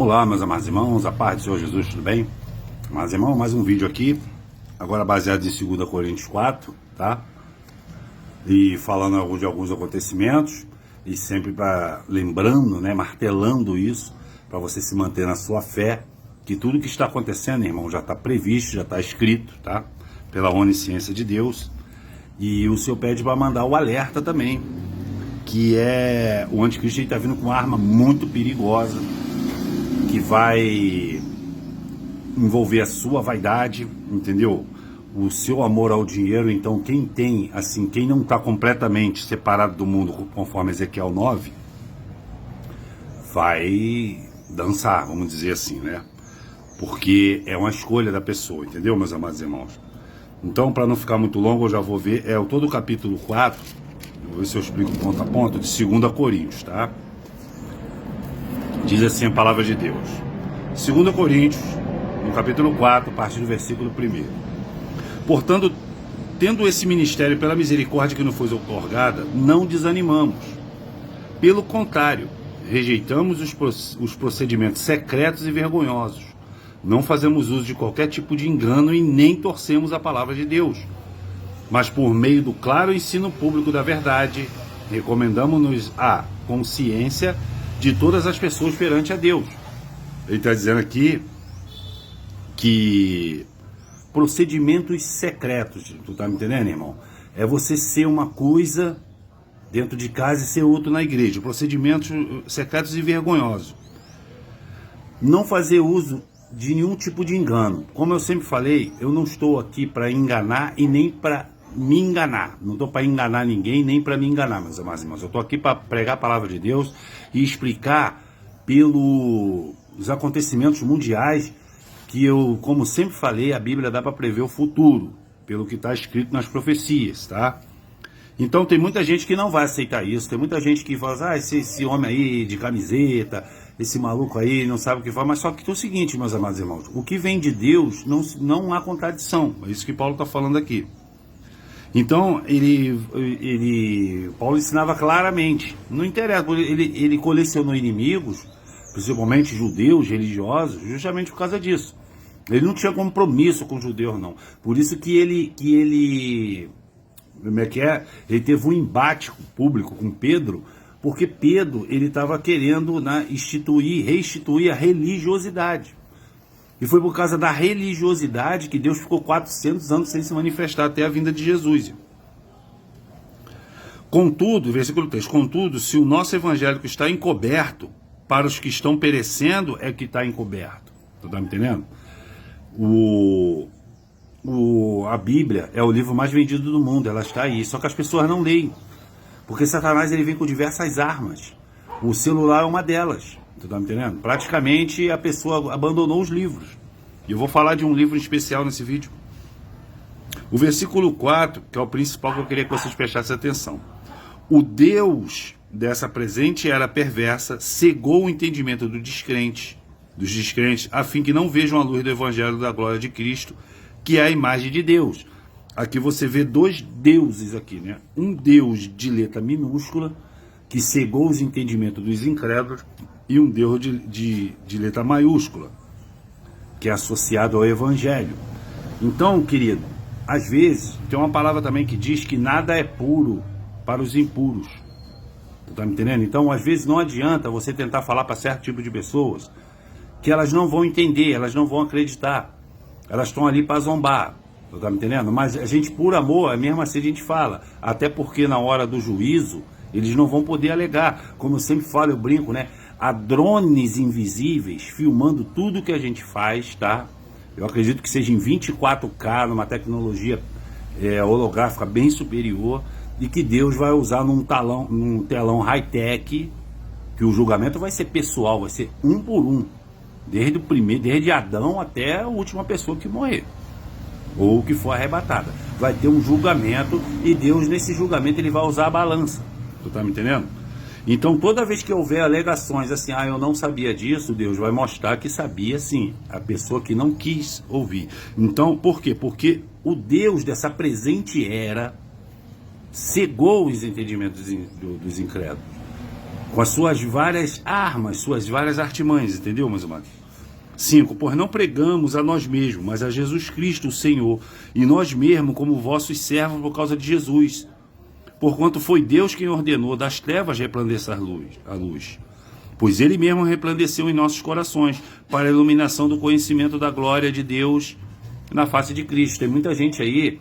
Olá, meus amados irmãos, a paz do Senhor Jesus, tudo bem? Amados irmãos, mais um vídeo aqui, agora baseado em 2 Coríntios 4, tá? E falando de alguns acontecimentos, e sempre lembrando, né, martelando isso, para você se manter na sua fé, que tudo que está acontecendo, irmão, já está previsto, já está escrito, tá? Pela onisciência de Deus. E o Senhor pede para mandar o alerta também, que é o anticristo está vindo com uma arma muito perigosa, que vai envolver a sua vaidade, entendeu? O seu amor ao dinheiro. Então quem tem, assim, quem não está completamente separado do mundo, conforme Ezequiel 9, vai dançar, vamos dizer assim, né? Porque é uma escolha da pessoa, entendeu, meus amados irmãos? Então, para não ficar muito longo, eu já vou ver, todo o capítulo 4, vou ver se eu explico ponto a ponto, de 2 Coríntios, tá? Diz assim a palavra de Deus. 2 Coríntios, no capítulo 4, a partir do versículo 1. Portanto, tendo esse ministério pela misericórdia que nos foi outorgada, não desanimamos. Pelo contrário, rejeitamos os procedimentos secretos e vergonhosos. Não fazemos uso de qualquer tipo de engano e nem torcemos a palavra de Deus. Mas por meio do claro ensino público da verdade, recomendamos-nos a consciência de todas as pessoas perante a Deus. Ele está dizendo aqui que procedimentos secretos, tu tá me entendendo, irmão? É você ser uma coisa dentro de casa e ser outro na igreja. Procedimentos secretos e vergonhosos. Não fazer uso de nenhum tipo de engano. Como eu sempre falei, eu não estou aqui para enganar e nem para me enganar. Não estou para enganar ninguém, nem para me enganar, meus amados irmãos. Eu estou aqui para pregar a palavra de Deus e explicar pelos acontecimentos mundiais que eu, como sempre falei, a Bíblia dá para prever o futuro, pelo que está escrito nas profecias, tá? Então tem muita gente que não vai aceitar isso, tem muita gente que fala, esse homem aí de camiseta, esse maluco aí não sabe o que fala, mas só que é o seguinte, meus amados irmãos, o que vem de Deus não há contradição, é isso que Paulo está falando aqui. Então, Paulo ensinava claramente, não interessa, ele colecionou inimigos, principalmente judeus, religiosos, justamente por causa disso. Ele não tinha compromisso com os judeus, não. Por isso que ele teve um embate público com Pedro, porque Pedro, ele estava querendo, né, restituir a religiosidade. E foi por causa da religiosidade que Deus ficou 400 anos sem se manifestar até a vinda de Jesus. Contudo, versículo 3, contudo, se o nosso evangélico está encoberto, para os que estão perecendo é que está encoberto. Tu tá me entendendo? A Bíblia é o livro mais vendido do mundo, ela está aí, só que as pessoas não leem. Porque Satanás ele vem com diversas armas. O celular é uma delas. Tu tá me entendendo? Praticamente a pessoa abandonou os livros. E eu vou falar de um livro especial nesse vídeo. O versículo 4, que é o principal que eu queria que vocês prestassem atenção. O Deus dessa presente era perversa cegou o entendimento dos descrentes, a fim que não vejam a luz do evangelho da glória de Cristo, que é a imagem de Deus. Aqui você vê dois deuses aqui, né? Um Deus de letra minúscula, que cegou os entendimentos dos incrédulos, e um Deus de letra maiúscula, que é associado ao Evangelho. Então, querido, às vezes, tem uma palavra também que diz que nada é puro para os impuros. Tu tá me entendendo? Então, às vezes, não adianta você tentar falar para certo tipo de pessoas que elas não vão entender, elas não vão acreditar. Elas estão ali para zombar. Tu tá me entendendo? Mas a gente, por amor, mesmo assim a gente fala. Até porque na hora do juízo, eles não vão poder alegar. Como eu sempre falo, eu brinco, né? Há drones invisíveis filmando tudo que a gente faz, tá? Eu acredito que seja em 24K, numa tecnologia holográfica bem superior, e que Deus vai usar num telão high-tech, que o julgamento vai ser pessoal, vai ser um por um. Desde Adão até a última pessoa que morrer, ou que for arrebatada. Vai ter um julgamento, e Deus, nesse julgamento, ele vai usar a balança. Tu tá me entendendo? Então, toda vez que houver alegações assim, eu não sabia disso, Deus vai mostrar que sabia sim, a pessoa que não quis ouvir. Então, por quê? Porque o Deus dessa presente era cegou os entendimentos dos incrédulos. com as suas várias armas, suas várias artimanhas, entendeu, meus amados? 5. Pois não pregamos a nós mesmos, mas a Jesus Cristo, o Senhor, e nós mesmos como vossos servos por causa de Jesus. Porquanto foi Deus quem ordenou das trevas resplandecer a luz. Pois Ele mesmo resplandeceu em nossos corações, para a iluminação do conhecimento da glória de Deus na face de Cristo. Tem muita gente aí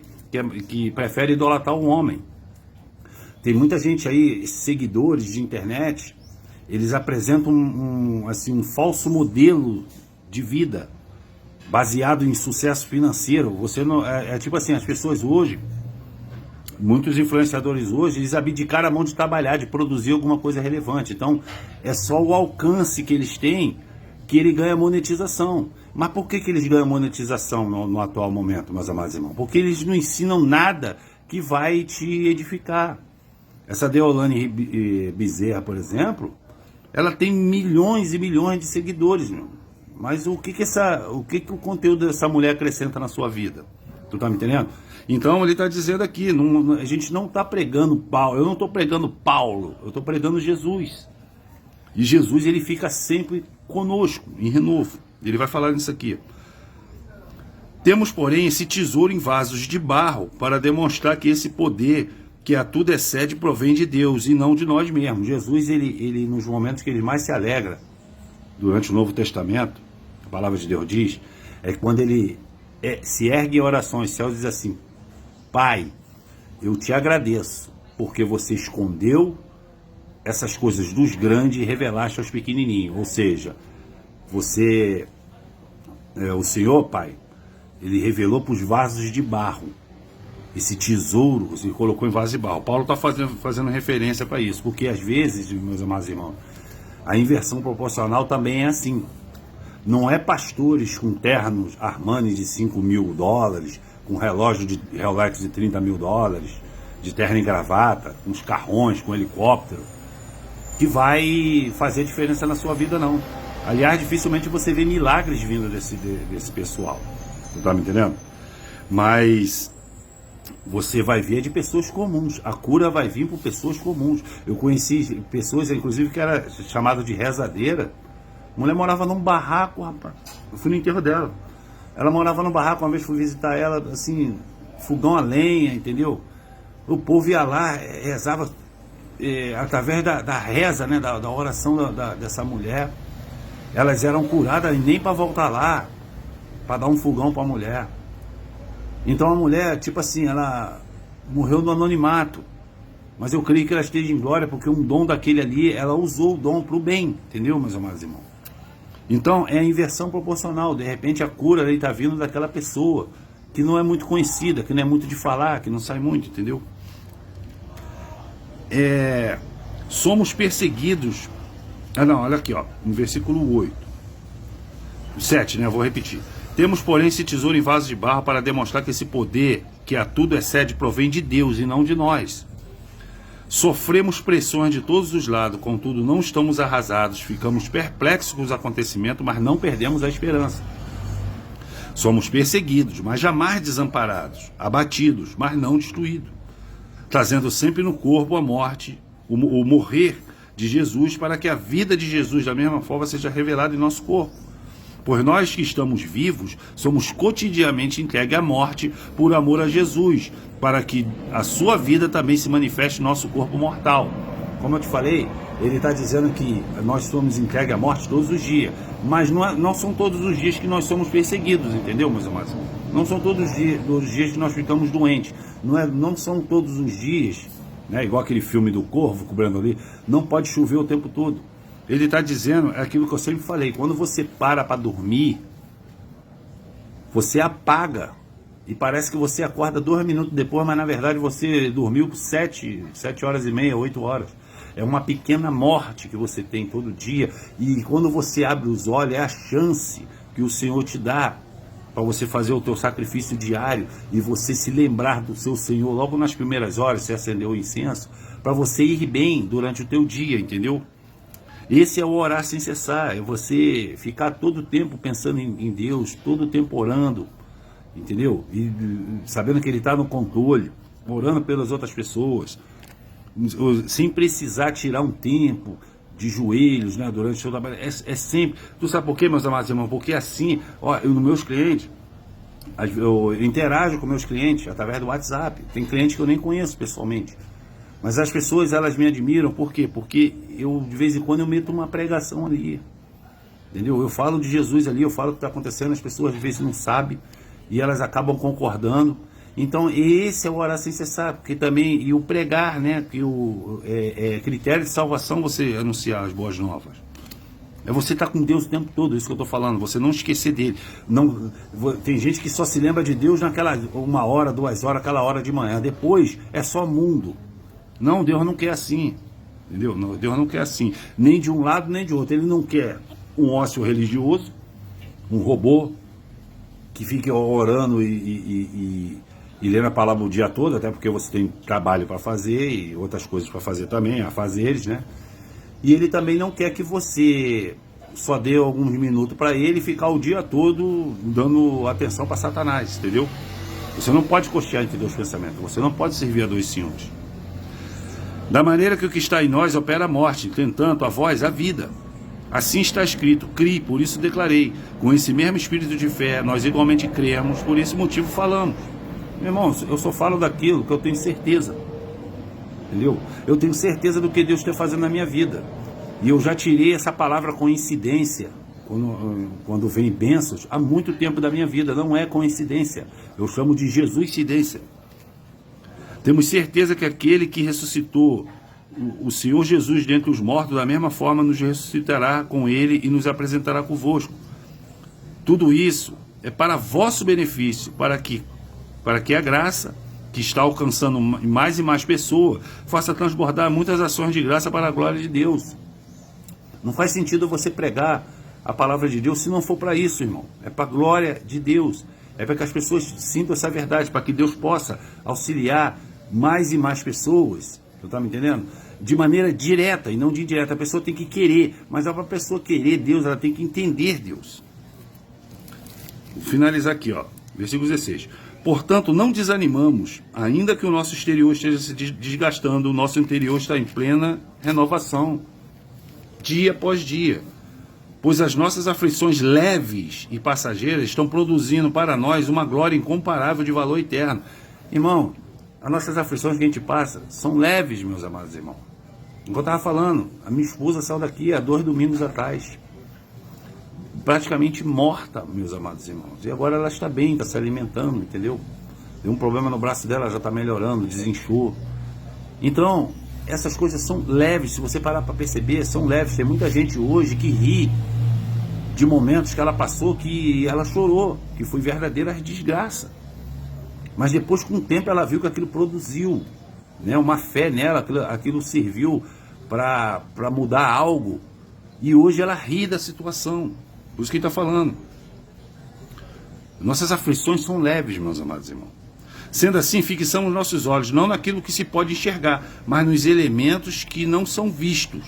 que prefere idolatrar o homem. Tem muita gente aí, seguidores de internet, eles apresentam um falso modelo de vida, baseado em sucesso financeiro. Você não tipo assim, as pessoas hoje, muitos influenciadores hoje, eles abdicaram a mão de trabalhar, de produzir alguma coisa relevante. Então, é só o alcance que eles têm que ele ganha monetização. Mas por que eles ganham monetização no atual momento, meus amados irmãos? Porque eles não ensinam nada que vai te edificar. Essa Deolane Bezerra, por exemplo, ela tem milhões e milhões de seguidores, meu. Mas o que o conteúdo dessa mulher acrescenta na sua vida? Tu tá me entendendo? Então ele está dizendo aqui, a gente não está pregando Paulo, eu não estou pregando Paulo, eu estou pregando Jesus. E Jesus, ele fica sempre conosco, em renovo. Ele vai falar nisso aqui. Temos, porém, esse tesouro em vasos de barro, para demonstrar que esse poder, que a tudo excede, provém de Deus e não de nós mesmos. Jesus, ele nos momentos que ele mais se alegra, durante o Novo Testamento, a palavra de Deus diz, é quando ele se ergue em oração aos céus e diz assim: Pai, eu te agradeço, porque você escondeu essas coisas dos grandes e revelaste aos pequenininhos. Ou seja, o Senhor, Pai, ele revelou para os vasos de barro. Esse tesouro, ele colocou em vaso de barro. Paulo está fazendo referência para isso, porque às vezes, meus amados irmãos, a inversão proporcional também é assim. Não é pastores com ternos Armani de $5.000, com relógio de Rolex de $30.000, de terno e gravata, com os carrões, com helicóptero, que vai fazer diferença na sua vida, não. Aliás, dificilmente você vê milagres vindo desse pessoal. Não tá me entendendo? Mas você vai ver de pessoas comuns. A cura vai vir por pessoas comuns. Eu conheci pessoas, inclusive, que era chamada de rezadeira. A mulher morava num barraco, rapaz. Eu fui no enterro dela. Ela morava num barraco, uma vez fui visitar ela, assim, fogão a lenha, entendeu? O povo ia lá, rezava através da reza, né, da oração dessa mulher. Elas eram curadas nem para voltar lá, para dar um fogão para a mulher. Então a mulher, tipo assim, ela morreu no anonimato. Mas eu creio que ela esteja em glória, porque um dom daquele ali, ela usou o dom para o bem, entendeu, meus amados irmãos? Então é a inversão proporcional. De repente a cura está vindo daquela pessoa que não é muito conhecida, que não é muito de falar, que não sai muito, entendeu? Somos perseguidos. Olha aqui, ó, no versículo 8. 7, né? Eu vou repetir. Temos, porém, esse tesouro em vaso de barro para demonstrar que esse poder, que a tudo excede, provém de Deus e não de nós. Sofremos pressões de todos os lados, contudo não estamos arrasados, ficamos perplexos com os acontecimentos, mas não perdemos a esperança. Somos perseguidos, mas jamais desamparados, abatidos, mas não destruídos, trazendo sempre no corpo a morte, o morrer de Jesus, para que a vida de Jesus da mesma forma seja revelada em nosso corpo. Pois nós que estamos vivos, somos cotidianamente entregues à morte por amor a Jesus, para que a sua vida também se manifeste em nosso corpo mortal. Como eu te falei, ele está dizendo que nós somos entregues à morte todos os dias, mas não são todos os dias que nós somos perseguidos, entendeu, meus amados? Não são todos os dias que nós ficamos doentes, não são todos os dias, né, igual aquele filme do Corvo, cobrando ali, não pode chover o tempo todo. Ele está dizendo aquilo que eu sempre falei: quando você para dormir, você apaga e parece que você acorda 2 minutos depois, mas na verdade você dormiu 7 horas e meia, 8 horas. É uma pequena morte que você tem todo dia, e quando você abre os olhos, é a chance que o Senhor te dá para você fazer o teu sacrifício diário e você se lembrar do seu Senhor logo nas primeiras horas, você acendeu o incenso, para você ir bem durante o teu dia, entendeu? Esse é o orar sem cessar, é você ficar todo o tempo pensando em Deus, todo o tempo orando, entendeu? E sabendo que Ele está no controle, orando pelas outras pessoas, sem precisar tirar um tempo de joelhos, né, durante o trabalho. É sempre. Tu sabe por quê, meus amados irmãos? Porque assim, ó, eu nos meus clientes, eu interajo com meus clientes através do WhatsApp. Tem clientes que eu nem conheço pessoalmente. Mas as pessoas, elas me admiram. Por quê? Porque eu, de vez em quando, eu meto uma pregação ali. Entendeu? Eu falo de Jesus ali, eu falo o que está acontecendo, as pessoas às vezes não sabem e elas acabam concordando. Então, esse é o orar sem cessar, porque também, e o pregar, né? Que o critério de salvação você anunciar as boas novas. É você estar com Deus o tempo todo, isso que eu estou falando, você não esquecer dele. Não, tem gente que só se lembra de Deus naquela 1 hora, 2 horas, aquela hora de manhã. Depois é só mundo. Não, Deus não quer assim. Entendeu? Não, Deus não quer assim. Nem de um lado, nem de outro. Ele não quer um ócio religioso, um robô que fique orando e lendo a palavra o dia todo, até porque você tem trabalho para fazer e outras coisas para fazer também, afazeres, né? E ele também não quer que você só dê alguns minutos para ele e ficar o dia todo dando atenção para Satanás, entendeu? Você não pode costear entre dois pensamentos, você não pode servir a dois senhores. Da maneira que o que está em nós opera a morte, tentando a vós a vida. Assim está escrito, criei, por isso declarei. Com esse mesmo espírito de fé, nós igualmente cremos, por esse motivo falamos. Meu irmão, eu só falo daquilo que eu tenho certeza. Entendeu? Eu tenho certeza do que Deus está fazendo na minha vida. E eu já tirei essa palavra coincidência, quando vem bênçãos, há muito tempo da minha vida. Não é coincidência. Eu chamo de Jesuscidência. Temos certeza que aquele que ressuscitou o Senhor Jesus dentre os mortos, da mesma forma nos ressuscitará com ele e nos apresentará convosco. Tudo isso é para vosso benefício, para que a graça que está alcançando mais e mais pessoas faça transbordar muitas ações de graça para a glória de Deus. Não faz sentido você pregar a palavra de Deus se não for para isso, irmão. É para a glória de Deus. É para que as pessoas sintam essa verdade, para que Deus possa auxiliar mais e mais pessoas. Você está me entendendo? De maneira direta e não de indireta. A pessoa tem que querer, mas para a pessoa querer Deus, ela tem que entender Deus. Vou finalizar aqui, ó, versículo 16. Portanto, não desanimamos, ainda que o nosso exterior esteja se desgastando, o nosso interior está em plena renovação, dia após dia. Pois as nossas aflições leves e passageiras estão produzindo para nós uma glória incomparável de valor eterno. Irmão, as nossas aflições que a gente passa são leves, meus amados irmãos. Como eu estava falando, a minha esposa saiu daqui há 2 domingos atrás, praticamente morta, meus amados irmãos. E agora ela está bem, está se alimentando, entendeu? Deu um problema no braço dela, já está melhorando, desinchou. Então, essas coisas são leves, se você parar para perceber, são leves. Tem muita gente hoje que ri de momentos que ela passou, que ela chorou, que foi verdadeira desgraça. Mas depois, com o tempo, ela viu que aquilo produziu, né, uma fé nela, aquilo serviu para mudar algo. E hoje ela ri da situação. Por isso que ele está falando. Nossas aflições são leves, meus amados irmãos. Sendo assim, fixamos os nossos olhos, não naquilo que se pode enxergar, mas nos elementos que não são vistos.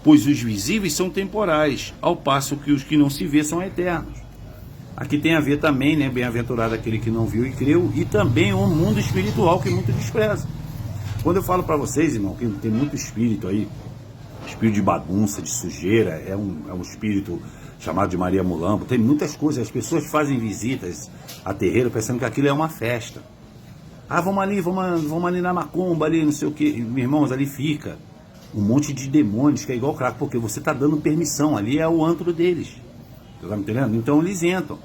Pois os visíveis são temporais, ao passo que os que não se vê são eternos. Aqui tem a ver também, né, bem-aventurado aquele que não viu e creu, e também o mundo espiritual que muito despreza. Quando eu falo para vocês, irmão, que tem muito espírito aí, espírito de bagunça, de sujeira, é um espírito chamado de Maria Mulambo, tem muitas coisas, as pessoas fazem visitas a terreiro pensando que aquilo é uma festa. Ah, vamos ali na macumba, ali não sei o que, meus irmãos, ali fica um monte de demônios que é igual crack, porque você está dando permissão, ali é o antro deles. Você está me entendendo? Então eles entram.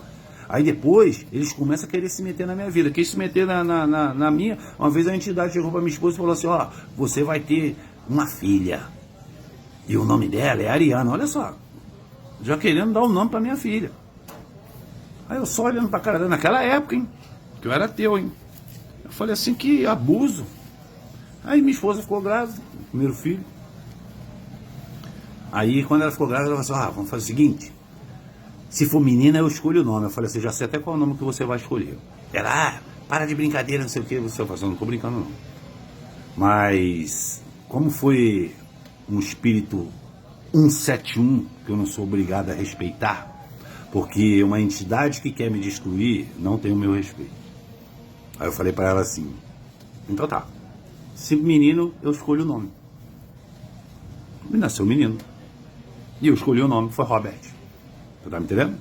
Aí depois, eles começam a querer se meter na minha vida. Quer se meter na minha. Uma vez a entidade chegou para minha esposa e falou assim, ó, você vai ter uma filha. E o nome dela é Ariana. Olha só. Já querendo dar o nome para minha filha. Aí eu só olhando para a cara dela, naquela época, hein? Que eu era ateu, hein? Eu falei assim, que abuso. Aí minha esposa ficou grávida, primeiro filho. Aí quando ela ficou grávida, ela falou assim, vamos fazer o seguinte. Se for menina, eu escolho o nome. Eu falei assim, já sei até qual é o nome que você vai escolher. Ela, para de brincadeira, não sei o que. Você falou assim, não estou brincando não. Mas, como foi um espírito 171, que eu não sou obrigado a respeitar, porque uma entidade que quer me destruir não tem o meu respeito. Aí eu falei para ela assim, então tá, se menino, eu escolho o nome. E nasceu menino. E eu escolhi o nome que foi Robert. Tu tá me entendendo?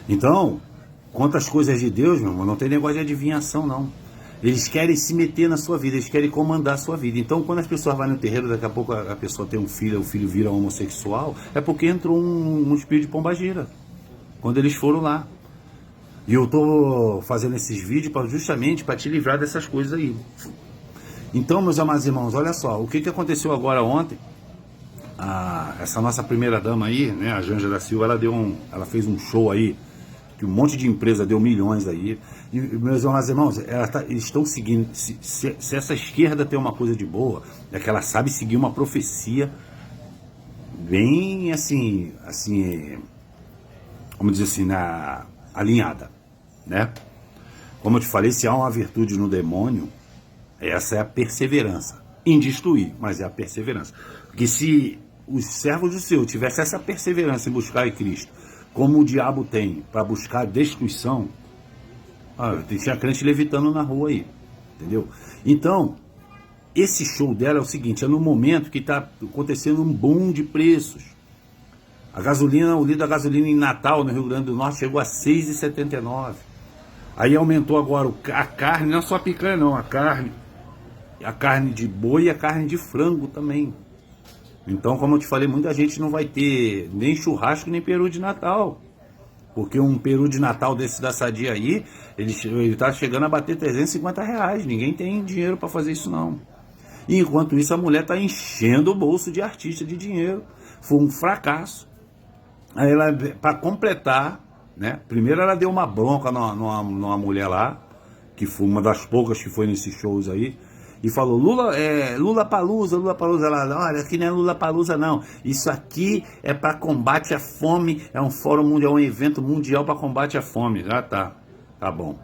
Então, quanto às coisas de Deus, meu irmão, não tem negócio de adivinhação, não. Eles querem se meter na sua vida, eles querem comandar a sua vida. Então, quando as pessoas vão no terreiro, daqui a pouco a pessoa tem um filho, o filho vira homossexual, é porque entrou um espírito de pombagira, quando eles foram lá. E eu tô fazendo esses vídeos justamente para te livrar dessas coisas aí. Então, meus amados irmãos, olha só, o que aconteceu agora ontem? Essa nossa primeira dama aí, né, a Janja da Silva, ela fez um show aí, que um monte de empresa deu milhões aí. E, meus amados irmãos, eles estão seguindo, se essa esquerda tem uma coisa de boa, é que ela sabe seguir uma profecia bem assim, vamos dizer assim, alinhada, né? Como eu te falei, se há uma virtude no demônio, essa é a perseverança. Em destruir, mas é a perseverança. Porque se os servos do Senhor tivessem essa perseverança em buscar em Cristo, como o diabo tem para buscar destruição, tinha crente levitando na rua aí, entendeu? Então, esse show dela é o seguinte, é no momento que está acontecendo um boom de preços. A gasolina, o litro da gasolina em Natal, no Rio Grande do Norte, chegou a R$ 6,79. Aí aumentou agora a carne, não é só a picanha não, a carne de boi e a carne de frango também. Então, como eu te falei, muita gente não vai ter nem churrasco nem peru de Natal. Porque um peru de Natal desse da Sadia aí, ele tá chegando a bater R$350. Ninguém tem dinheiro para fazer isso não. E enquanto isso, a mulher tá enchendo o bolso de artista de dinheiro. Foi um fracasso. Aí ela, para completar, né? Primeiro ela deu uma bronca numa mulher lá, que foi uma das poucas que foi nesses shows aí, e falou, Lula Palusa, ela, olha, aqui não é Lula Palusa não, isso aqui é para combate à fome, é um fórum mundial, um evento mundial para combate à fome. Tá bom.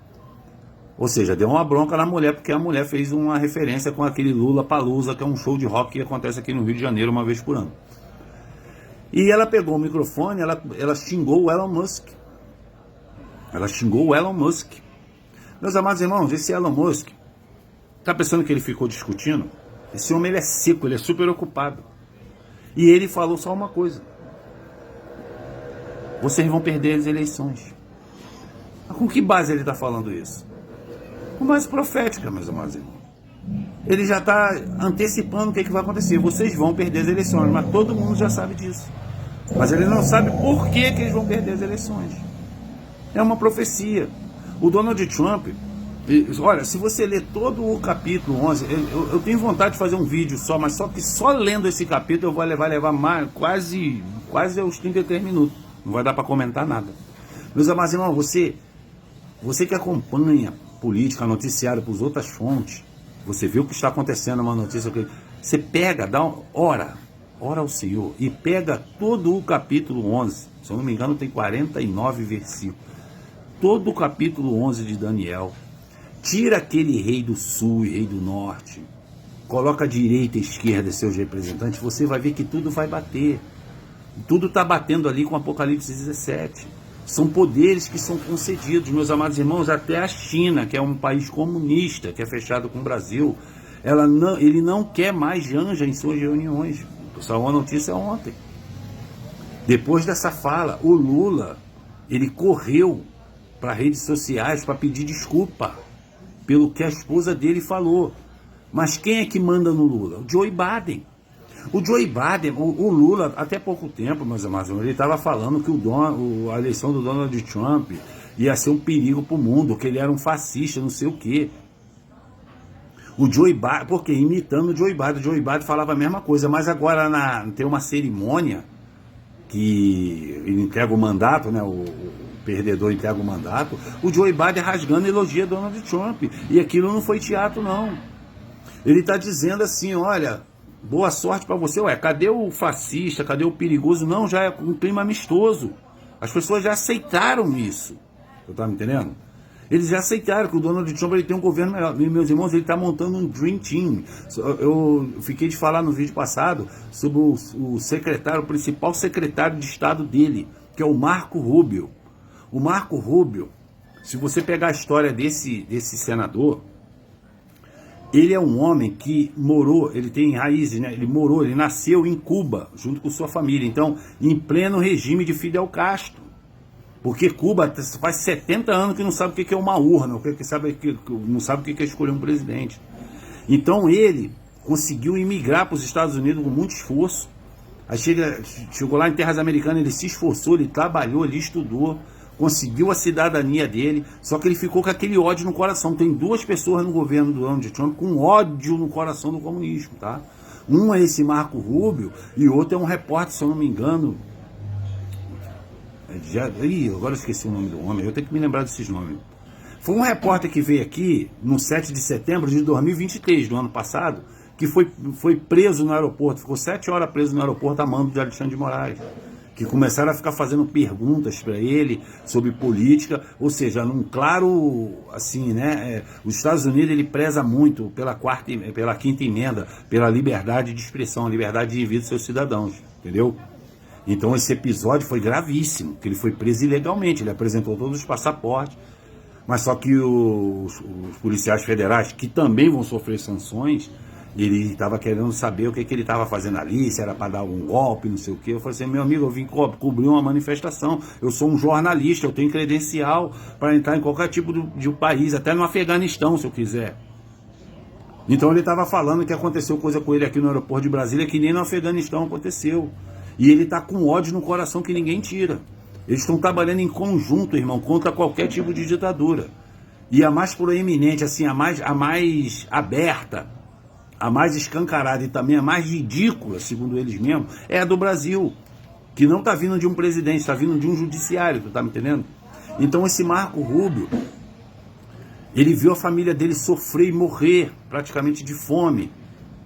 Ou seja, deu uma bronca na mulher, porque a mulher fez uma referência com aquele Lula Palusa, que é um show de rock que acontece aqui no Rio de Janeiro uma vez por ano. E ela pegou o microfone, ela xingou o Elon Musk. Meus amados irmãos, esse Elon Musk, tá pensando que ele ficou discutindo? Esse homem, ele é seco, ele é super ocupado. E ele falou só uma coisa: vocês vão perder as eleições. Mas com que base ele está falando isso? Com base profética, meus amados irmãos. Ele já está antecipando o que vai acontecer. Vocês vão perder as eleições, mas todo mundo já sabe disso. Mas ele não sabe por que eles vão perder as eleições. É uma profecia. O Donald Trump, olha, se você ler todo o capítulo 11, eu tenho vontade de fazer um vídeo só, mas só que só lendo esse capítulo vai levar mais, quase aos 33 minutos. Não vai dar para comentar nada. Meus amados irmãos, você que acompanha política, noticiário por outras fontes, você vê o que está acontecendo, uma notícia, você pega, ora ao Senhor e pega todo o capítulo 11, se eu não me engano tem 49 versículos, todo o capítulo 11 de Daniel, tira aquele rei do sul e rei do norte, coloca a direita e a esquerda seus representantes, você vai ver que tudo vai bater, tudo está batendo ali com Apocalipse 17, são poderes que são concedidos, meus amados irmãos. Até a China, que é um país comunista, que é fechado com o Brasil, ele não quer mais Janja em suas reuniões. Só uma notícia ontem. Depois dessa fala, o Lula, ele correu para redes sociais para pedir desculpa pelo que a esposa dele falou. Mas quem é que manda no Lula? O Joe Biden. O Joe Biden, o Lula, até pouco tempo, meus amados, ele estava falando que a eleição do Donald Trump ia ser um perigo para o mundo, que ele era um fascista, não sei o quê. O Joe Biden, porque imitando o Joe Biden falava a mesma coisa, mas agora tem uma cerimônia que ele entrega o mandato, né, o perdedor entrega o mandato, o Joe Biden rasgando elogia Donald Trump, e aquilo não foi teatro não. Ele está dizendo assim, olha, boa sorte para você. Ué, cadê o fascista, cadê o perigoso? Não, já é um clima amistoso. As pessoas já aceitaram isso. Você tá me entendendo? Eles já aceitaram que o Donald Trump ele tem um governo melhor. Meus irmãos, ele está montando um Dream Team. Eu fiquei de falar no vídeo passado sobre o principal secretário de Estado dele, que é o Marco Rubio. O Marco Rubio, se você pegar a história desse senador, Ele é um homem que morou, ele tem raízes, né? Ele nasceu em Cuba, junto com sua família. Então, em pleno regime de Fidel Castro. Porque Cuba faz 70 anos que não sabe o que é uma urna, não sabe o que é escolher um presidente. Então, ele conseguiu imigrar para os Estados Unidos com muito esforço. Aí chegou lá em terras americanas, ele se esforçou, ele trabalhou, ele estudou, conseguiu a cidadania dele, só que ele ficou com aquele ódio no coração. Tem duas pessoas no governo do Donald Trump com ódio no coração do comunismo, tá? Um é esse Marco Rubio e o outro é um repórter, se eu não me engano. Agora eu esqueci o nome do homem, eu tenho que me lembrar desses nomes. Foi um repórter que veio aqui no 7 de setembro de 2023, do ano passado, que foi preso no aeroporto, ficou 7 horas preso no aeroporto a mando de Alexandre de Moraes, que começaram a ficar fazendo perguntas para ele sobre política, ou seja, num claro, assim, né, os Estados Unidos ele preza muito pela quinta emenda, pela liberdade de expressão, a liberdade de vida dos seus cidadãos, entendeu? Então esse episódio foi gravíssimo, que ele foi preso ilegalmente, ele apresentou todos os passaportes, mas só que os policiais federais, que também vão sofrer sanções, ele estava querendo saber o que ele estava fazendo ali, se era para dar algum golpe, não sei o quê. Eu falei assim, meu amigo, eu vim cobrir uma manifestação, eu sou um jornalista, eu tenho credencial para entrar em qualquer tipo de país, até no Afeganistão, se eu quiser. Então ele estava falando que aconteceu coisa com ele aqui no aeroporto de Brasília, que nem no Afeganistão aconteceu. E ele está com ódio no coração que ninguém tira. Eles estão trabalhando em conjunto, irmão, contra qualquer tipo de ditadura. E a mais proeminente, assim, a mais aberta, a mais escancarada e também a mais ridícula, segundo eles mesmos, é a do Brasil, que não está vindo de um presidente, está vindo de um judiciário, tu tá me entendendo? Então esse Marco Rubio, ele viu a família dele sofrer e morrer praticamente de fome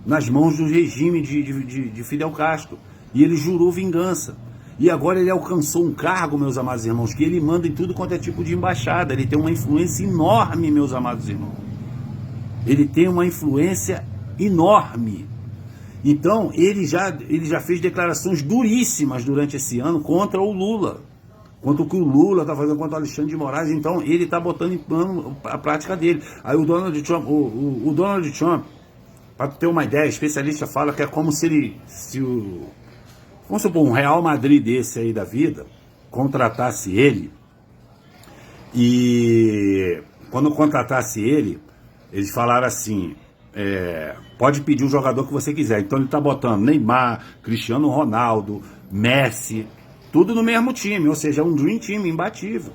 nas mãos do regime de Fidel Castro, e ele jurou vingança. E agora ele alcançou um cargo, meus amados irmãos, que ele manda em tudo quanto é tipo de embaixada. Ele tem uma influência enorme, meus amados irmãos. Ele tem uma influência enorme. Então, ele já fez declarações duríssimas durante esse ano contra o Lula. Contra o que o Lula está fazendo contra o Alexandre de Moraes. Então, ele está botando em plano a prática dele. Aí o Donald Trump, o Donald Trump, para ter uma ideia, especialista fala que é como vamos supor, um Real Madrid desse aí da vida, contratasse ele, e quando contratasse ele, eles falaram assim, pode pedir o jogador que você quiser. Então ele está botando Neymar, Cristiano Ronaldo, Messi, tudo no mesmo time, ou seja, um Dream Team imbatível.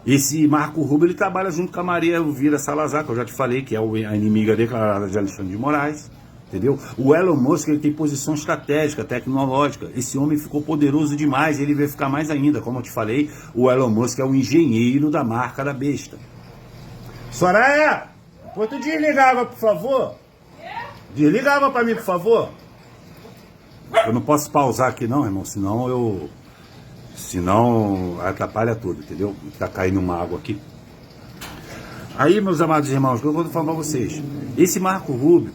Esse Marco Rubio, ele trabalha junto com a Maria Elvira Salazar, que eu já te falei, que é a inimiga declarada de Alexandre de Moraes. Entendeu? O Elon Musk, ele tem posição estratégica, tecnológica. Esse homem ficou poderoso demais, ele vai ficar mais ainda. Como eu te falei, o Elon Musk é o engenheiro da marca da besta. Soraya, pode tu desligar a água, por favor? Desliga a água pra mim, por favor. Eu não posso pausar aqui não, irmão, senão atrapalha tudo, entendeu? Tá caindo uma água aqui. Aí, meus amados irmãos, o que eu vou falar pra vocês? Esse Marco Rubio,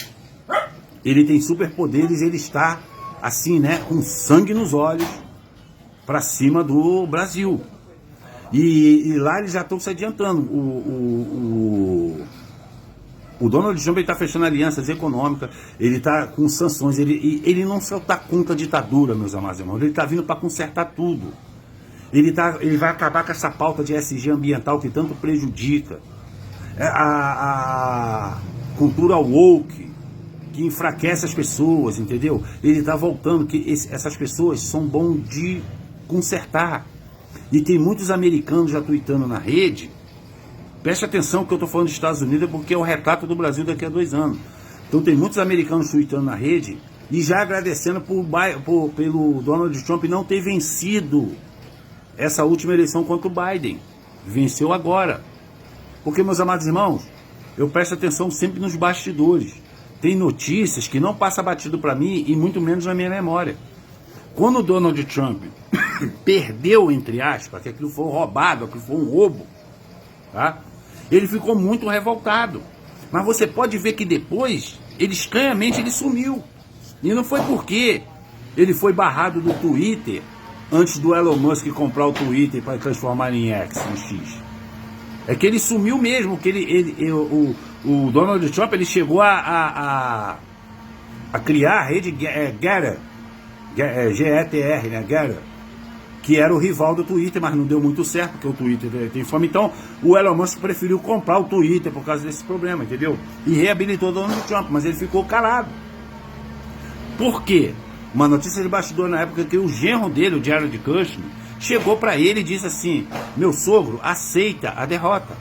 ele tem superpoderes, ele está assim, né, com sangue nos olhos para cima do Brasil. E lá eles já estão se adiantando. O Donald Trump está fechando alianças econômicas, ele está com sanções, ele não só está contra a ditadura, meus amados irmãos, ele está vindo para consertar tudo. Ele vai acabar com essa pauta de ESG ambiental que tanto prejudica. A cultura woke, que enfraquece as pessoas, entendeu? Ele está voltando, que essas pessoas são bons de consertar. E tem muitos americanos já tweetando na rede. Preste atenção que eu estou falando dos Estados Unidos porque é o retrato do Brasil daqui a 2 anos. Então tem muitos americanos tweetando na rede e já agradecendo pelo Donald Trump não ter vencido essa última eleição contra o Biden. Venceu agora. Porque, meus amados irmãos, eu presto atenção sempre nos bastidores. Tem notícias que não passa batido para mim e muito menos na minha memória. Quando o Donald Trump perdeu, entre aspas, que aquilo foi roubado, aquilo foi um roubo, tá? Ele ficou muito revoltado. Mas você pode ver que depois, estranhamente, ele sumiu. E não foi porque ele foi barrado do Twitter antes do Elon Musk comprar o Twitter para transformar em X, em X. É que ele sumiu mesmo, que o Donald Trump, ele chegou a criar a rede Getter, G-E-T-R, né, Getter, que era o rival do Twitter, mas não deu muito certo, porque o Twitter tem fama. Então, o Elon Musk preferiu comprar o Twitter por causa desse problema, entendeu? E reabilitou o Donald Trump, mas ele ficou calado. Por quê? Uma notícia de bastidor na época que o genro dele, o Jared Kushner, chegou para ele e disse assim: meu sogro aceita a derrota.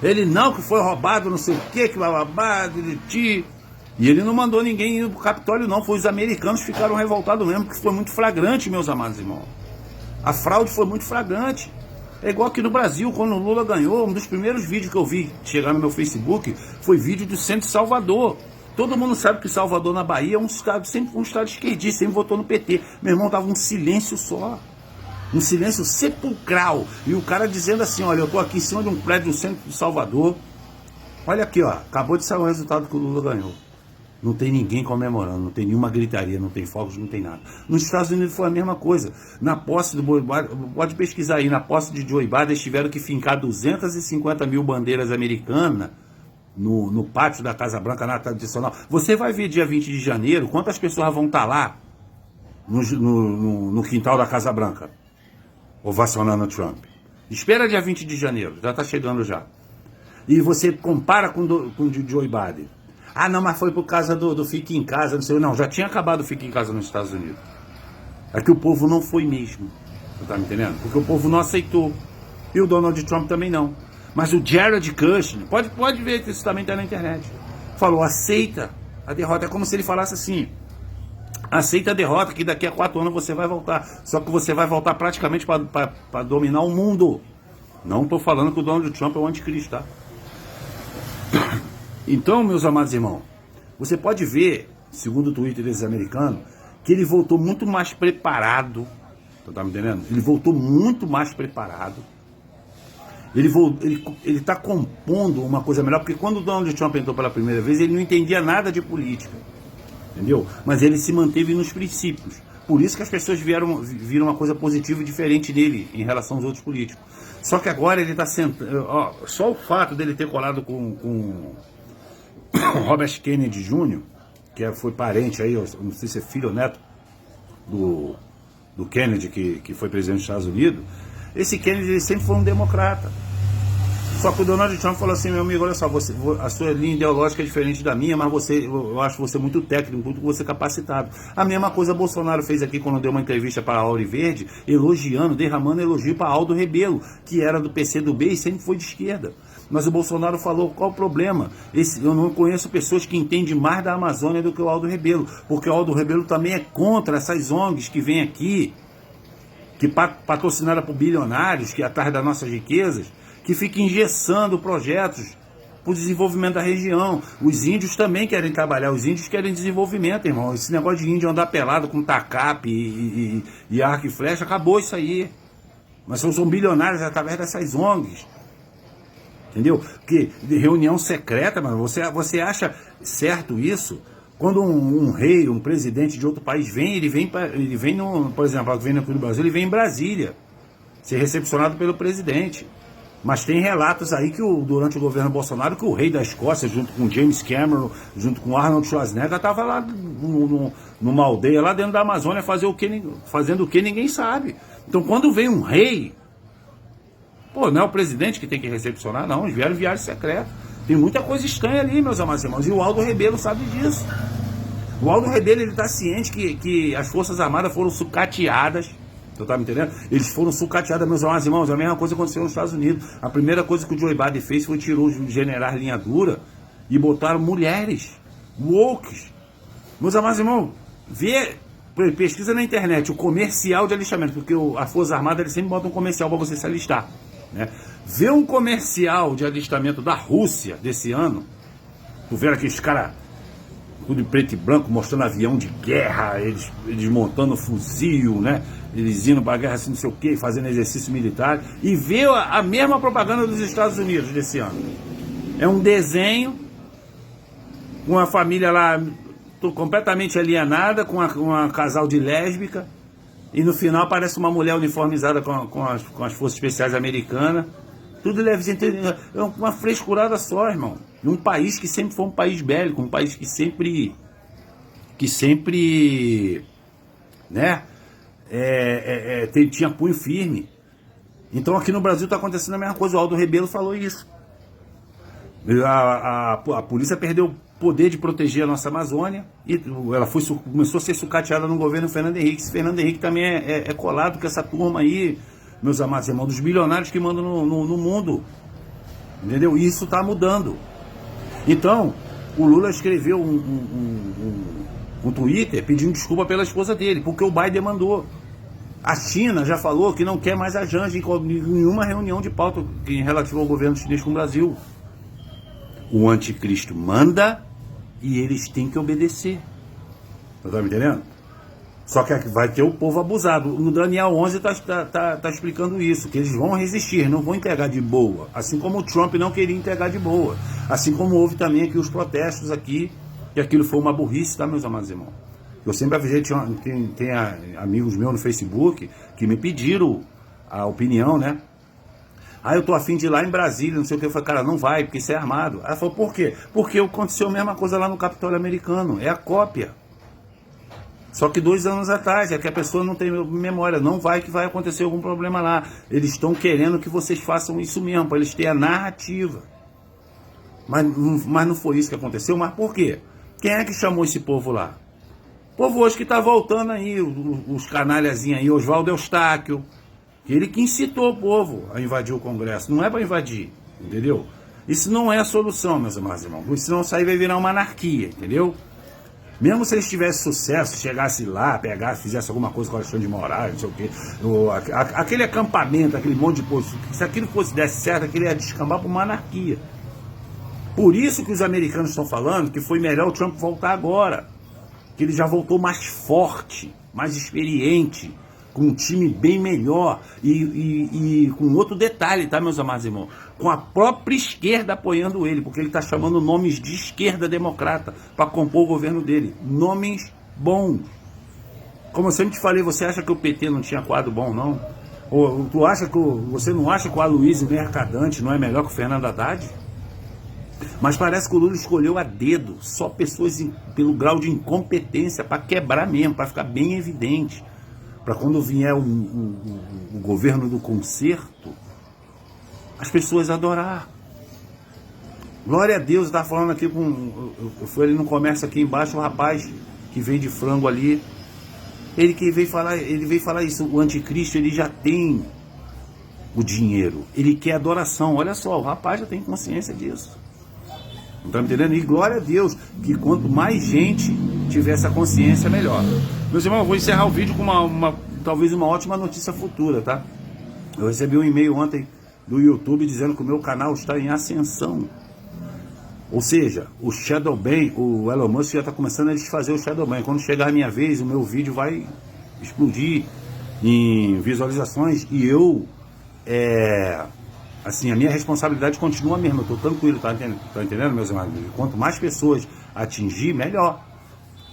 Ele não, que foi roubado, não sei o que bababá, e ele não mandou ninguém ir pro Capitólio, não. Foi os americanos que ficaram revoltados mesmo, porque foi muito flagrante, meus amados irmãos. A fraude foi muito flagrante. É igual aqui no Brasil, quando o Lula ganhou, um dos primeiros vídeos que eu vi chegar no meu Facebook foi vídeo do centro de Salvador. Todo mundo sabe que Salvador, na Bahia, é um estado, sempre um estado esquerdista, sempre votou no PT. Meu irmão, tava um silêncio só. Um silêncio sepulcral. E o cara dizendo assim: olha, eu tô aqui em cima de um prédio do centro de Salvador. Olha aqui, ó, acabou de sair o resultado que o Lula ganhou. Não tem ninguém comemorando, não tem nenhuma gritaria, não tem fogos, não tem nada. Nos Estados Unidos foi a mesma coisa. Na posse do Joe Biden, pode pesquisar aí, na posse de Joe Biden, eles tiveram que fincar 250 mil bandeiras americanas no pátio da Casa Branca, na tradicional. Você vai ver dia 20 de janeiro, quantas pessoas vão estar lá no quintal da Casa Branca, ovacionando Trump. Espera dia 20 de janeiro, já está chegando já. E você compara com o Joe Biden. Ah, não, mas foi por causa do fique em casa, não sei. Não, já tinha acabado o fique em casa nos Estados Unidos. É que o povo não foi mesmo. Você tá me entendendo? Porque o povo não aceitou. E o Donald Trump também não. Mas o Jared Kushner, pode ver que isso também está na internet, falou: aceita a derrota. É como se ele falasse assim: aceita a derrota, que daqui a 4 anos você vai voltar. Só que você vai voltar praticamente para dominar o mundo. Não estou falando que o Donald Trump é o anticristo, tá? Então, meus amados irmãos, você pode ver, segundo o Twitter desses americanos, que ele voltou muito mais preparado. Você tá me entendendo? Ele voltou muito mais preparado. Ele está compondo uma coisa melhor, porque quando o Donald Trump entrou pela primeira vez, ele não entendia nada de política. Entendeu? Mas ele se manteve nos princípios. Por isso que as pessoas viram uma coisa positiva e diferente nele em relação aos outros políticos. Só que agora ele está sentando. Só o fato dele ter colado com Robert Kennedy Jr., que foi parente aí, não sei se é filho ou neto do Kennedy, que foi presidente dos Estados Unidos. Esse Kennedy ele sempre foi um democrata. Só que o Donald Trump falou assim: meu amigo, olha só, a sua linha ideológica é diferente da minha, mas eu acho você muito técnico, muito você capacitado. A mesma coisa Bolsonaro fez aqui quando deu uma entrevista para a Auri Verde, derramando elogio para Aldo Rebelo, que era do PCdoB e sempre foi de esquerda. Mas o Bolsonaro falou: qual o problema? Eu não conheço pessoas que entendem mais da Amazônia do que o Aldo Rebelo, porque o Aldo Rebelo também é contra essas ONGs que vêm aqui, que patrocinaram por bilionários, que atrás das nossas riquezas, que fica engessando projetos para o desenvolvimento da região. Os índios também querem trabalhar, os índios querem desenvolvimento, irmão. Esse negócio de índio andar pelado com tacape e arco e flecha, acabou isso aí. Mas são bilionários através dessas ONGs. Entendeu? Porque de reunião secreta, mano, você acha certo isso? Quando um rei, um presidente de outro país vem, ele vem por exemplo, vem aqui no Brasil, ele vem em Brasília, ser recepcionado pelo presidente. Mas tem relatos aí que durante o governo Bolsonaro, que o rei da Escócia, junto com James Cameron, junto com Arnold Schwarzenegger, estava lá numa aldeia lá dentro da Amazônia fazendo o que ninguém sabe. Então quando vem um rei, não é o presidente que tem que recepcionar, não, eles vieram viagem secreta. Tem muita coisa estranha ali, meus amados irmãos, e o Aldo Rebelo sabe disso. O Aldo Rebelo, ele está ciente que as Forças Armadas foram sucateadas. Você tá me entendendo? Eles foram sucateados, meus amados irmãos. A mesma coisa aconteceu nos Estados Unidos. A primeira coisa que o Joe Biden fez foi tirar os generais linha dura e botaram mulheres, woke. Meus amados irmãos, pesquisa na internet o comercial de alistamento, porque as Forças Armadas eles sempre botam um comercial para você se alistar, né? Vê um comercial de alistamento da Rússia desse ano, tu vê aqueles caras tudo em preto e branco, mostrando avião de guerra, eles montando fuzil, né? Eles indo pra guerra assim, não sei o que, fazendo exercício militar, e vê a mesma propaganda dos Estados Unidos desse ano. É um desenho, uma família lá completamente alienada, com uma casal de lésbica, e no final aparece uma mulher uniformizada com as forças especiais americanas. Tudo levezinho, é uma frescurada só, irmão. Um país que sempre foi um país bélico, um país que sempre, né, tinha punho firme. Então aqui no Brasil está acontecendo a mesma coisa. O Aldo Rebelo falou isso. A polícia perdeu o poder de proteger a nossa Amazônia e ela começou a ser sucateada no governo Fernando Henrique. Esse Fernando Henrique também é colado com essa turma aí, meus amados irmãos, dos bilionários que mandam no mundo. Entendeu? E isso está mudando. Então, o Lula escreveu um Twitter pedindo desculpa pela esposa dele, porque o Biden mandou. A China já falou que não quer mais a Janja em nenhuma reunião de pauta em relativo ao governo chinês com o Brasil. O anticristo manda e eles têm que obedecer. Você tá me entendendo? Só que vai ter o povo abusado. No Daniel 11 tá explicando isso, que eles vão resistir, não vão entregar de boa. Assim como o Trump não queria entregar de boa. Assim como houve também aqui os protestos aqui, que aquilo foi uma burrice, tá, meus amados irmãos? Eu sempre avisei, tem amigos meus no Facebook que me pediram a opinião, né? Eu tô afim de ir lá em Brasília, não sei o que. Eu falei, cara, não vai, porque isso é armado. Ela falou, por quê? Porque aconteceu a mesma coisa lá no Capitólio americano, é a cópia. Só que 2 anos atrás, é que a pessoa não tem memória, não vai que vai acontecer algum problema lá. Eles estão querendo que vocês façam isso mesmo, para eles terem a narrativa. Mas não foi isso que aconteceu, mas por quê? Quem é que chamou esse povo lá? O povo hoje que está voltando aí, os canalhazinhos aí, Oswaldo Eustáquio, ele que incitou o povo a invadir o Congresso, não é para invadir, entendeu? Isso não é a solução, meus amados irmãos, senão isso aí vai virar uma anarquia, entendeu? Mesmo se eles tivessem sucesso, chegasse lá, pegasse, fizesse alguma coisa com o Alexandre de Moraes, não sei o quê, aquele acampamento, aquele monte de posto, se aquilo desse certo, aquilo ia descambar para uma anarquia. Por isso que os americanos estão falando que foi melhor o Trump voltar agora, que ele já voltou mais forte, mais experiente, com um time bem melhor e com outro detalhe, tá, meus amados irmãos? Com a própria esquerda apoiando ele, porque ele está chamando nomes de esquerda democrata para compor o governo dele. Nomes bons. Como eu sempre te falei, você acha que o PT não tinha quadro bom, não? Ou você não acha que o Aloysio Mercadante não é melhor que o Fernando Haddad? Mas parece que o Lula escolheu a dedo só pessoas pelo grau de incompetência para quebrar mesmo, para ficar bem evidente. Para quando vier o governo do conserto, as pessoas adorar. Glória a Deus, eu estava falando aqui eu fui ali no comércio aqui embaixo, o rapaz que vende frango ali, ele veio falar isso, o anticristo ele já tem o dinheiro, ele quer adoração, olha só, o rapaz já tem consciência disso. Não tá me entendendo? E glória a Deus, que quanto mais gente tiver essa consciência, melhor. Meus irmãos, eu vou encerrar o vídeo com talvez uma ótima notícia futura, tá? Eu recebi um e-mail ontem do YouTube dizendo que o meu canal está em ascensão. Ou seja, o Shadowban, o Elon Musk já está começando a desfazer o Shadowban. Quando chegar a minha vez, o meu vídeo vai explodir em visualizações e assim, a minha responsabilidade continua mesmo, eu estou tranquilo, tá entendendo, meus irmãos? Quanto mais pessoas atingir, melhor,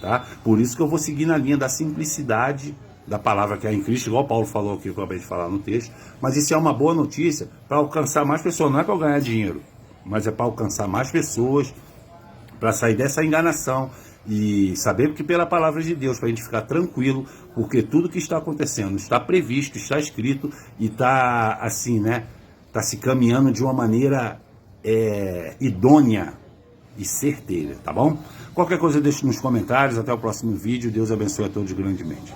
tá? Por isso que eu vou seguir na linha da simplicidade da palavra que é em Cristo, igual o Paulo falou aqui, que eu acabei de falar no texto, mas isso é uma boa notícia para alcançar mais pessoas, não é para eu ganhar dinheiro, mas é para alcançar mais pessoas, para sair dessa enganação e saber que pela palavra de Deus, para a gente ficar tranquilo, porque tudo que está acontecendo está previsto, está escrito e está assim, né? Está se caminhando de uma maneira idônea e certeira, tá bom? Qualquer coisa deixe nos comentários, até o próximo vídeo, Deus abençoe a todos grandemente.